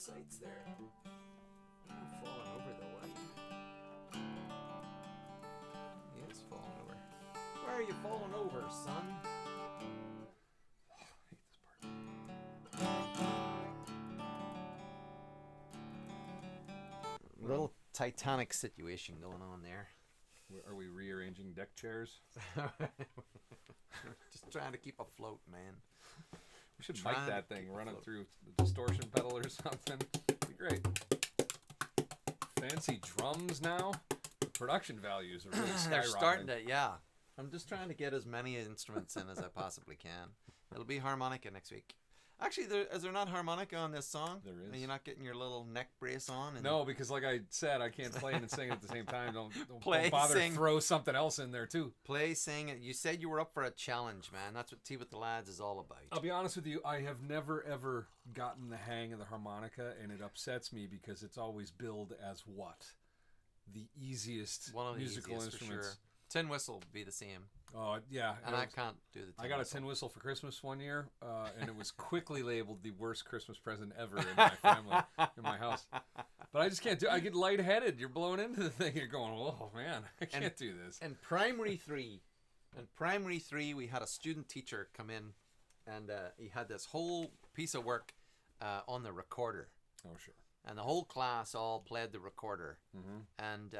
sides there. You're not falling over though, are you? He is falling over. Why are you falling over, son? I hate this part. Little Titanic situation going on there. Are we rearranging deck chairs? Just trying to keep afloat, man. We should mic that thing, run it through the distortion pedal or something. It'd be great. Fancy drums now. The production values are really skyrocketing. They're starting to, yeah. I'm just trying to get as many instruments in as I possibly can. It'll be harmonica next week. Actually, is there not harmonica on this song? There is. And you're not getting your little neck brace on? And No, because like I said, I can't play and sing at the same time. Don't Play, bother sing. throw something else in there too. Play, sing. You said you were up for a challenge, man. That's what Tea with the Lads is all about. I'll be honest with you, I have never ever gotten the hang of the harmonica, and it upsets me because it's always billed as what? The easiest One of the musical easiest, instruments. for sure. Tin whistle would be the same. Oh, yeah. And I can't do the tin I got whistle. a tin whistle for Christmas one year, and it was quickly labeled the worst Christmas present ever in my family, in my house. But I just can't do it. I get lightheaded. You're blowing into the thing. You're going, oh, man, I can't do this. In primary three, we had a student teacher come in, and he had this whole piece of work on the recorder. Oh, sure. And the whole class all played the recorder. Mm-hmm. And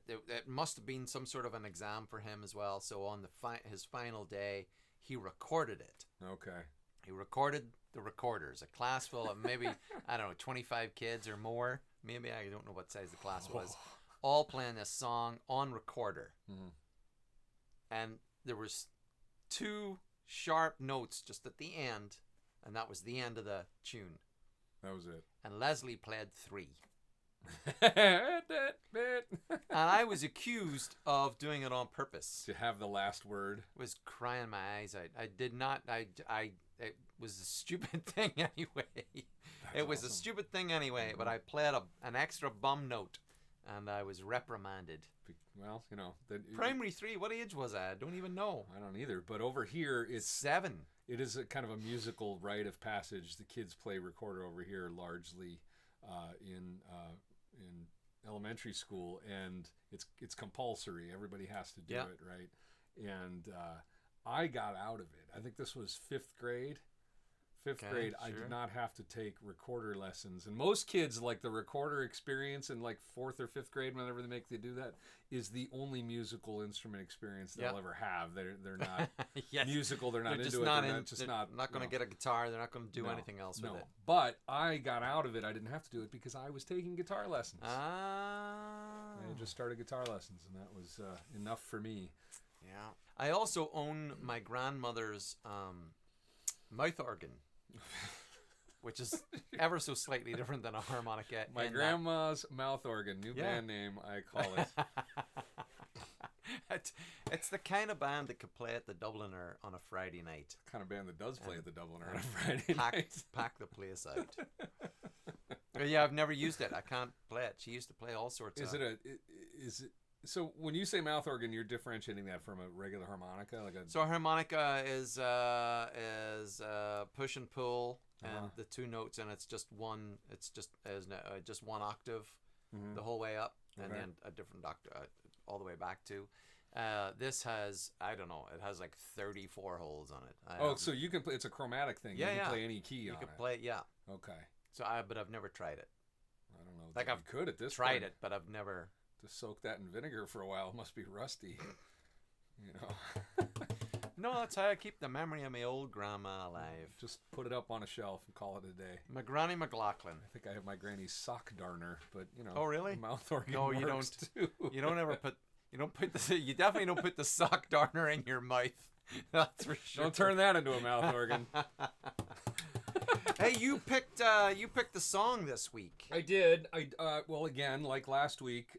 it must have been some sort of an exam for him as well. So on his final day, he recorded it. Okay. He recorded the recorders. A class full of maybe, I don't know, 25 kids or more. Maybe, I don't know what size the class was. All playing this song on recorder. Mm-hmm. And there was 2 sharp notes just at the end. And that was the end of the tune. That was it. And Leslie played 3. And I was accused of doing it on purpose. To have the last word. Was crying my eyes out. I did not. It was a stupid thing anyway. It was awesome. a stupid thing anyway. But I played an extra bum note, and I was reprimanded. Well, you know. Primary 3. What age was I? I don't even know. I don't either. But over here, it's 7. It is a kind of a musical rite of passage. The kids play recorder over here largely in elementary school, and it's compulsory. Everybody has to do it, right? And I got out of it. I think this was 5th grade. 5th grade, sure. I did not have to take recorder lessons. And most kids, like the recorder experience in like 4th or 5th grade, whenever they do that, is the only musical instrument experience they'll ever have. They're not yes. musical. They're not they're into it. They're not going to get a guitar. They're not going to do anything else with it. But I got out of it. I didn't have to do it because I was taking guitar lessons. Ah. I just started guitar lessons, and that was enough for me. Yeah. I also own my grandmother's mouth organ. Which is ever so slightly different than a harmonica. My grandma's mouth organ, new band name, I call it. It's the kind of band that could play at the Dubliner on a Friday night. The kind of band that does play at the Dubliner on a Friday night. Pack the place out. Yeah, I've never used it. I can't play it. She used to play all sorts of... Is it... So when you say mouth organ, you're differentiating that from a regular harmonica, So a harmonica is push and pull, and the 2 notes, and it's just one. It's just one octave the whole way up, and then a different octave all the way back to. This has, I don't know, it has like 34 holes on it. So you can play. It's a chromatic thing. Yeah, you can play any key on it. You can play, Okay. So but I've never tried it. I don't know. Like I could at this tried point. it, but I've never. To soak that in vinegar for a while, it must be rusty. You know. No, that's how I keep the memory of my old grandma alive. Just put it up on a shelf and call it a day. My Granny McLaughlin. I think I have my granny's sock darner, but you know. Oh really? Mouth organ. No, you don't. Too. You don't ever put. You don't put the. You definitely don't put the sock darner in your mouth. That's for sure. Don't turn that into a mouth organ. Hey, you picked the song this week. I did. Well, again, like last week,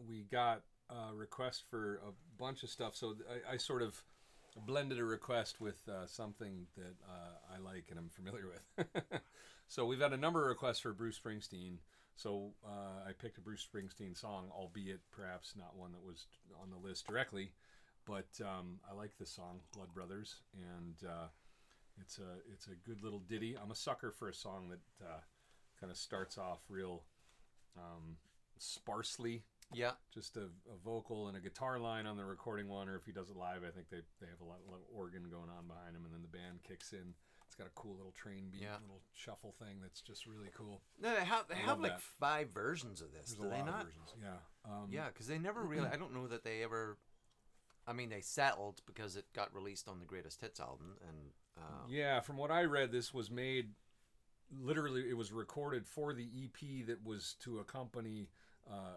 we got a request for a bunch of stuff. So I sort of blended a request with something that I like and I'm familiar with. So we've had a number of requests for Bruce Springsteen. So I picked a Bruce Springsteen song, albeit perhaps not one that was on the list directly. But I like this song, Blood Brothers, and... It's a good little ditty. I'm a sucker for a song that kind of starts off real sparsely. Yeah. Just a vocal and a guitar line on the recording one, or if he does it live, I think they have a lot of organ going on behind him, and then the band kicks in. It's got a cool little train beat, little shuffle thing that's just really cool. No, they have like 5 versions of this. There's a lot of versions. Yeah. Yeah, because they never really. I don't know that they ever. I mean, they settled because it got released on the Greatest Hits album, and yeah, from what I read, this was made. Literally, it was recorded for the EP that was to accompany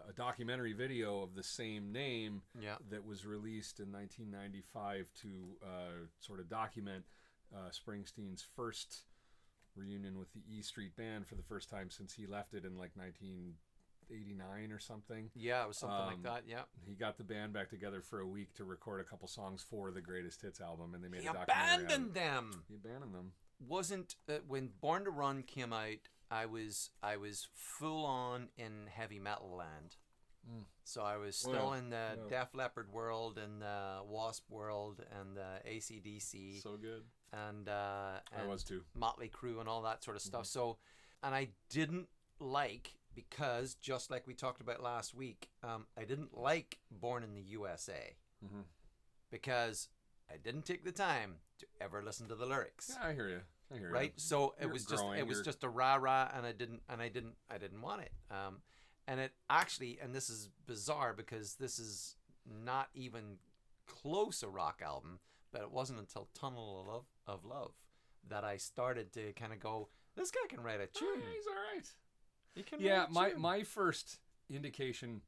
a documentary video of the same name that was released in 1995 to sort of document Springsteen's first reunion with the E Street Band for the first time since he left it in like 1989 or something. Yeah, it was something like that. Yeah, he got the band back together for a week to record a couple songs for the Greatest Hits album, and they made a documentary. He abandoned them. Wasn't when Born to Run came out, I was full on in heavy metal land. So I was still in the Def Leppard world and the Wasp world and the AC/DC. So good. And I was too. Motley Crue and all that sort of stuff. So, and I didn't like, because just like we talked about last week, I didn't like Born in the USA because I didn't take the time to ever listen to the lyrics. Yeah, I hear you. Right? So it was just a rah-rah, and I didn't want it. And it actually, and this is bizarre because this is not even close a rock album, but it wasn't until Tunnel of Love that I started to kind of go, this guy can write a tune. Oh, he's all right. He can write a tune. My first indication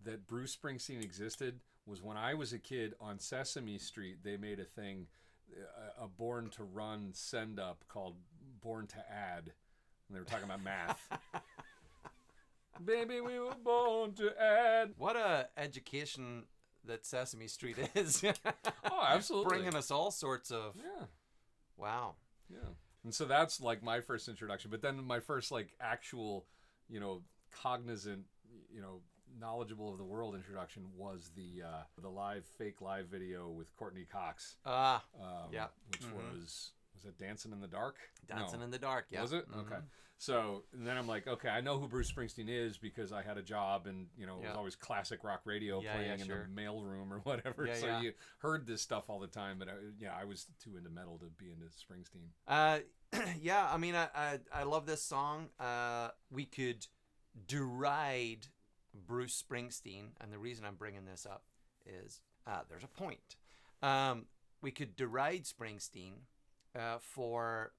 that Bruce Springsteen existed was when I was a kid on Sesame Street. They made a thing, a Born to Run send-up called Born to Add, and they were talking about math. Baby, we were born to add. What a education that Sesame Street is. Oh, absolutely. Bringing us all sorts of... Yeah. Wow. Yeah. And so that's like my first introduction. But then my first like actual, cognizant, knowledgeable of the world introduction was the fake live video with Courtney Cox. Yeah. Which was it Dancing in the Dark? Dancing in the Dark, yeah. Was it? Okay. So then I'm like, okay, I know who Bruce Springsteen is because I had a job and, it was always classic rock radio playing in the mailroom or whatever. You heard this stuff all the time. But I was too into metal to be into Springsteen. Yeah, I mean, I love this song. We could deride Bruce Springsteen. And the reason I'm bringing this up is there's a point. We could deride Springsteen for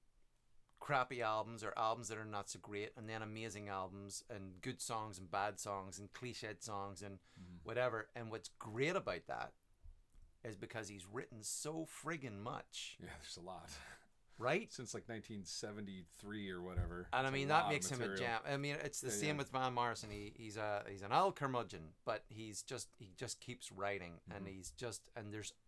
crappy albums or albums that are not so great, and then amazing albums and good songs and bad songs and cliched songs and whatever. And what's great about that is because he's written so friggin' much. Yeah, there's a lot. Right? Since like 1973 or whatever. And I mean, that makes him a jam. I mean, it's the same with Van Morrison. He's an old curmudgeon, but he just keeps writing, and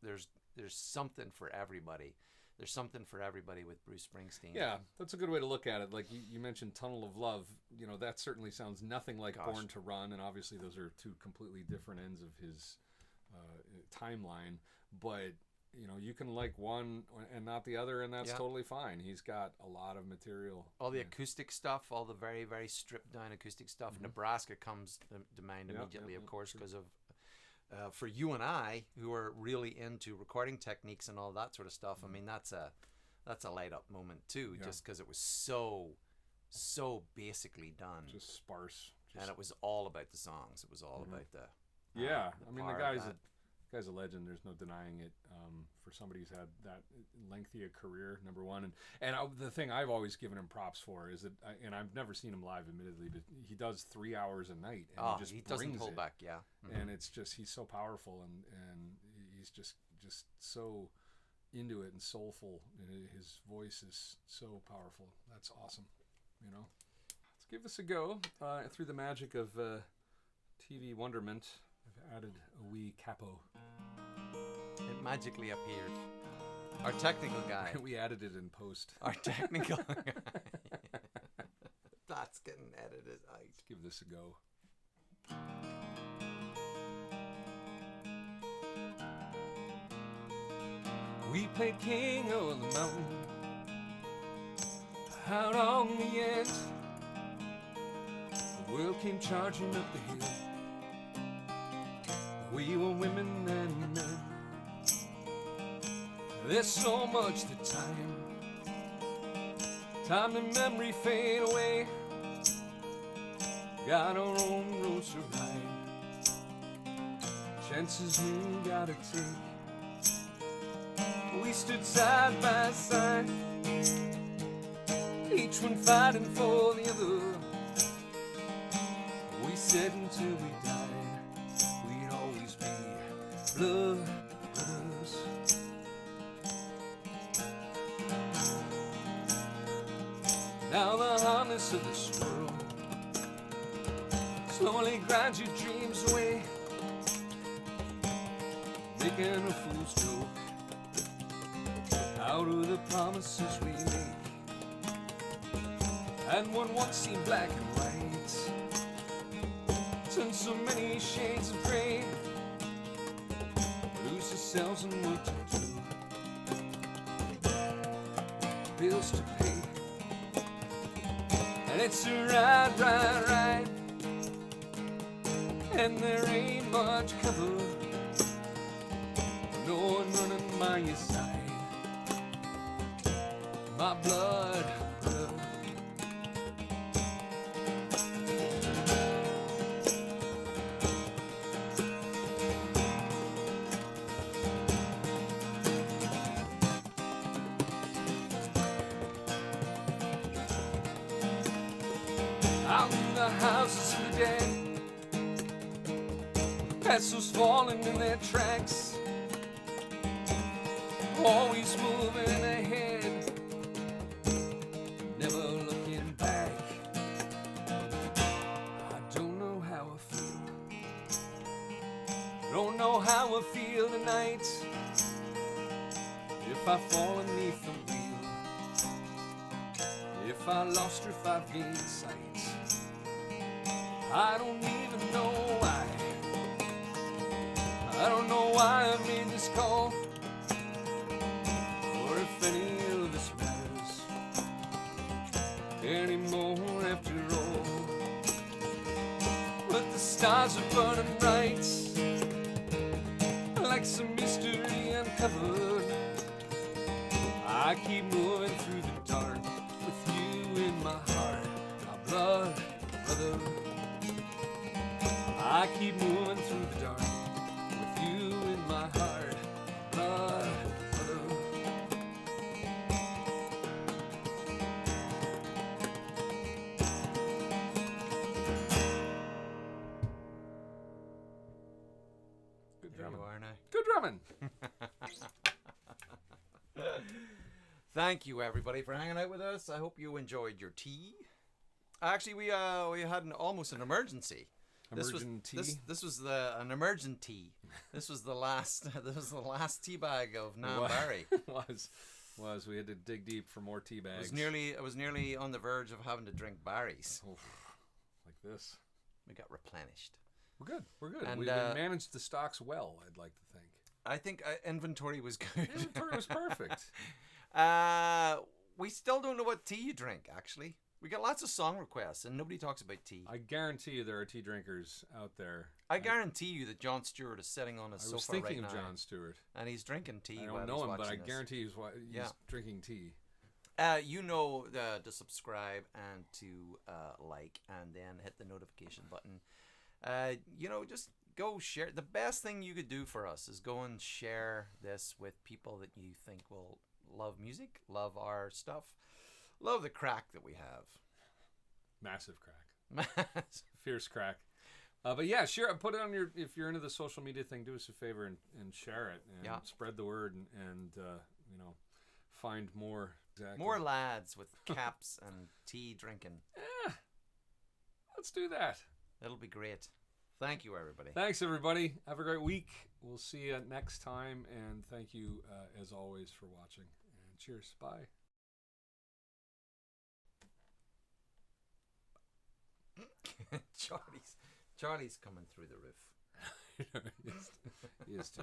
there's something for everybody. There's something for everybody with Bruce Springsteen. Yeah, that's a good way to look at it. Like you mentioned Tunnel of Love, that certainly sounds nothing like Born to Run, and obviously those are two completely different ends of his timeline. But, you can like one and not the other, and that's totally fine. He's got a lot of material. All the acoustic stuff, all the very, very stripped down acoustic stuff. Nebraska comes to mind immediately, of course, because of... for you and I, who are really into recording techniques and all that sort of stuff, I mean, that's a light up moment too, just because it was so basically done, just sparse, and it was all about the songs. It was all about the I mean, the guy's a legend. There's no denying it. For somebody who's had that lengthy a career, number one, and the thing I've always given him props for is that, and I've never seen him live, admittedly, but he does 3 hours a night, and he doesn't hold back, and it's just he's so powerful, and he's just so into it and soulful, and his voice is so powerful. That's awesome, Let's give this a go. Through the magic of TV wonderment, I've added a wee capo. It magically appeared. Our technical guy. We added it in post. Our technical guy. That's getting edited out. Let's give this a go. We played King of the Mountain out on the edge world came charging up the hill. We were women and men. There's so much to time and memory fade away. Got our own roads to ride, chances we gotta take. We stood side by side, each one fighting for the other. We said until we died, we'd always be blood brothers. Now the harness of this world slowly grinds your dreams away, making a fool's joke out of the promises we make. And what once seemed black and white turns so many shades of gray. We lose ourselves and what to do, bills to pay. And it's a ride, and there ain't much cover, no one running by your side, my blood brother. Out in the houses of the dead, pencils falling in their tracks, always moving ahead, never looking back. I don't know how I feel, don't know how I feel tonight. If I fall beneath the wheel, if I lost or if I gained sight, I don't even know why. I don't know why I made this call, or if any of this matters anymore after all. But the stars are burning bright, like some mystery uncovered. I keep moving through the dark with you in my heart, my blood brother. I keep moving through the dark with you in my heart, blood brother. Good drumming. You are now. Good drumming. Thank you, everybody, for hanging out with us. I hope you enjoyed your tea. Actually, we had almost an emergency. This was an emergent tea. This was the last tea bag of Nam Barry. was we had to dig deep for more tea bags. I was nearly on the verge of having to drink Barry's. Oof, like this. We got replenished. We're good. And, we managed the stocks well, I'd like to think. I think inventory was good. Inventory was perfect. We still don't know what tea you drink, actually. We got lots of song requests, and nobody talks about tea. I guarantee you there are tea drinkers out there. I guarantee you that John Stewart is sitting on his sofa right now. I was thinking of John Stewart. And he's drinking tea. I don't know him, but I guarantee he's drinking tea. You know to subscribe and to like, and then hit the notification button. Just go share. The best thing you could do for us is go and share this with people that you think will love music, love our stuff. Love the crack that we have. Massive crack. Fierce crack. But yeah, sure. Put it on if you're into the social media thing, do us a favor and share it and spread the word and find more. Exactly. More lads with caps and tea drinking. Yeah. Let's do that. It'll be great. Thank you, everybody. Thanks, everybody. Have a great week. We'll see you next time. And thank you, as always, for watching. And cheers. Bye. Charlie's coming through the roof. He is too.